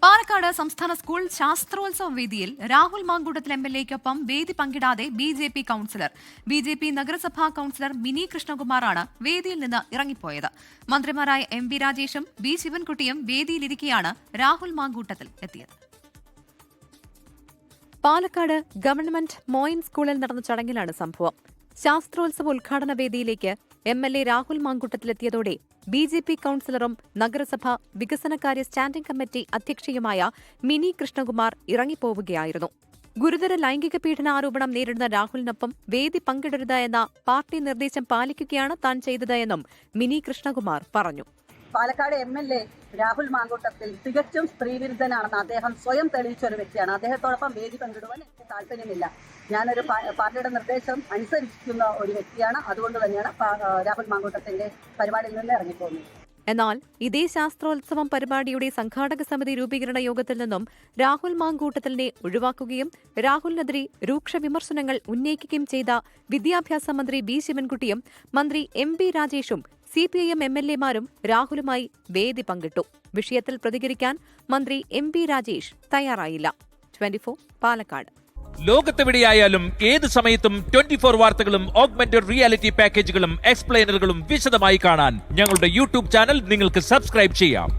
പാലക്കാട് സംസ്ഥാന സ്കൂൾ ശാസ്ത്രോത്സവ വേദിയിൽ രാഹുൽ മാങ്കൂട്ടത്തിൽ എംഎൽഎയ്ക്കൊപ്പം വേദി പങ്കിടാതെ ബിജെപി കൌൺസിലർ. ബിജെപി നഗരസഭാ കൌൺസിലർ മിനി കൃഷ്ണകുമാറാണ് വേദിയിൽ നിന്ന് ഇറങ്ങിപ്പോയത്. മന്ത്രിമാരായ എം.വി. രാജേഷും ബി ശിവൻകുട്ടിയും വേദിയിലിരിക്കെയാണ് രാഹുൽ മാങ്കൂട്ടത്തിൽ എത്തിയത്. പാലക്കാട് ഗവൺമെന്റ് മോയിൻ സ്കൂളിൽ നടന്ന ചടങ്ങിലാണ് സംഭവം. ശാസ്ത്രോത്സവ ഉദ്ഘാടന വേദിയിലേക്ക് എംഎൽഎ രാഹുൽ മാങ്കൂട്ടത്തിലെത്തിയതോടെ ബിജെപി കൌൺസിലറും നഗരസഭ വികസനകാര്യ സ്റ്റാൻഡിംഗ് കമ്മിറ്റി അധ്യക്ഷയുമായ മിനി കൃഷ്ണകുമാർ ഇറങ്ങിപ്പോവുകയായിരുന്നു. ഗുരുതര ലൈംഗിക പീഡനാരോപണം നേരിടുന്ന രാഹുലിനൊപ്പം വേദി പങ്കിടരുത് എന്ന പാർട്ടി നിർദ്ദേശം പാലിക്കുകയാണ് താൻ ചെയ്തത് എന്നും മിനി കൃഷ്ണകുമാർ പറഞ്ഞു. പാലക്കാട് എം.എൽ.എ. രാഹുൽ മാങ്കൂട്ടത്തിൽ തികച്ചും സ്ത്രീവിരുദ്ധനാണെന്ന് അദ്ദേഹം സ്വയം തെളിയിച്ച ഒരു വ്യക്തിയാണ്. അദ്ദേഹത്തോടൊപ്പം വേദി പങ്കിടുവാൻ എനിക്ക് താല്പര്യമില്ല. ഞാനൊരു പാർട്ടിയുടെ നിർദ്ദേശം അനുസരിക്കുന്ന ഒരു വ്യക്തിയാണ്. അതുകൊണ്ട് തന്നെയാണ് രാഹുൽ മാങ്കൂട്ടത്തിന്റെ പരിപാടിയിൽ നിന്ന് ഇറങ്ങിപ്പോകുന്നത്. എന്നാൽ ഇതേ ശാസ്ത്രോത്സവം പരിപാടിയുടെ സംഘാടക സമിതി രൂപീകരണ യോഗത്തിൽ നിന്നും രാഹുൽ മാങ്കൂട്ടത്തിലിനെ ഒഴിവാക്കുകയും രാഹുലിനെതിരെ രൂക്ഷ വിമർശനങ്ങൾ ഉന്നയിക്കുകയും ചെയ്ത വിദ്യാഭ്യാസ മന്ത്രി ബി ശിവൻകുട്ടിയും മന്ത്രി എം.വി. രാജേഷും CPIM MLA-മാരും രാഹുലുമായി വേദി പങ്കിട്ടു. വിഷയത്തിൽ പ്രതികരിക്കാൻ മന്ത്രി എം.വി. രാജേഷ് തയ്യാറായില്ല. 24 പാലക്കാട്. ലോകത്തെവിടെയായാലും ഏത് സമയത്തും 24 വാർത്തകളും ഓഗ്മെന്റഡ് റിയാലിറ്റി പാക്കേജുകളും എക്സ്പ്ലെയിനറുകളും വിശദമായി കാണാൻ ഞങ്ങളുടെ യൂട്യൂബ് ചാനൽ നിങ്ങൾക്ക് സബ്സ്ക്രൈബ് ചെയ്യാം.